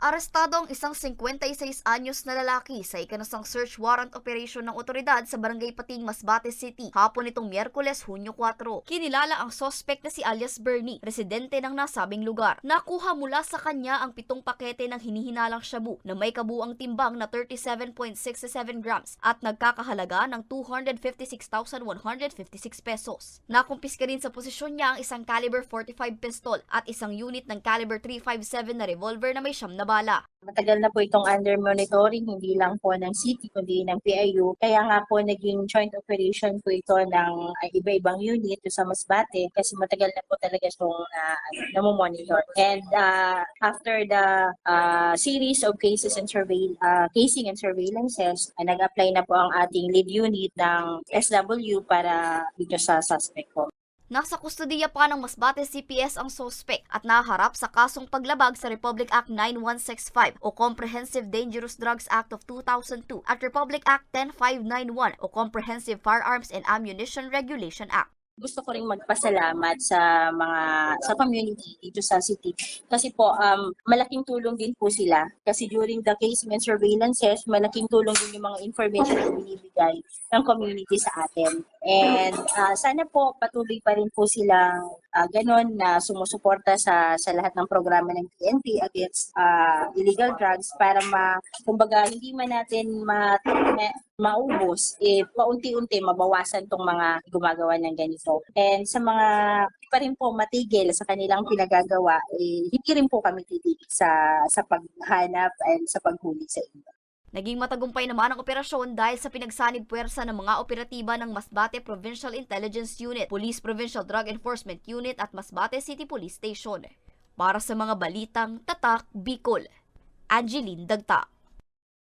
Arestado ang isang 56 anyos na lalaki sa ikinasang search warrant operation ng otoridad sa Barangay Pating, Masbate City, hapon nitong Miyerkules, Hunyo 4. Kinilala ang suspect na si alias Bernie, residente ng nasabing lugar. Nakuha mula sa kanya ang 7 pakete ng hinihinalang shabu na may kabuang timbang na 37.67 grams at nagkakahalaga ng 256,156 pesos. Nakumpiska rin sa posisyon niya ang isang caliber 45 pistol at isang unit ng caliber 357 na revolver na may siyam na bala. Matagal na po itong under monitoring, hindi lang po ng city, kundi ng PIU. Kaya nga po naging joint operation po ito ng iba-ibang unit sa Masbate kasi matagal na po talaga itong namomonitor. And after the series of cases and casing and surveillances, nag-apply na po ang ating lead unit ng SW para dito sa suspect po. Nasa kustodiya pa ng Masbate CPS ang suspect at naharap sa kasong paglabag sa Republic Act 9165 o Comprehensive Dangerous Drugs Act of 2002 at Republic Act 10591 o Comprehensive Firearms and Ammunition Regulation Act. Gusto ko ring magpasalamat sa community dito sa city kasi po malaking tulong din po sila kasi during the casing and surveillances malaking tulong din yung mga information na binibigay ng community sa atin. And sana po patuloy pa rin po silang ganon na sumusuporta sa lahat ng programa ng PNP against illegal drugs para kumbaga hindi man natin maubos, paunti-unti mabawasan tong mga gumagawa ng ganito. And sa mga pa rin po matigil sa kanilang pinagagawa, hindi rin po kami titigil sa paghanap and sa paghuli sa iba. Naging matagumpay naman ang operasyon dahil sa pinagsanib puwersa ng mga operatiba ng Masbate Provincial Intelligence Unit, Police Provincial Drug Enforcement Unit at Masbate City Police Station. Para sa mga balitang Tatak Bicol, Angeline Dagta.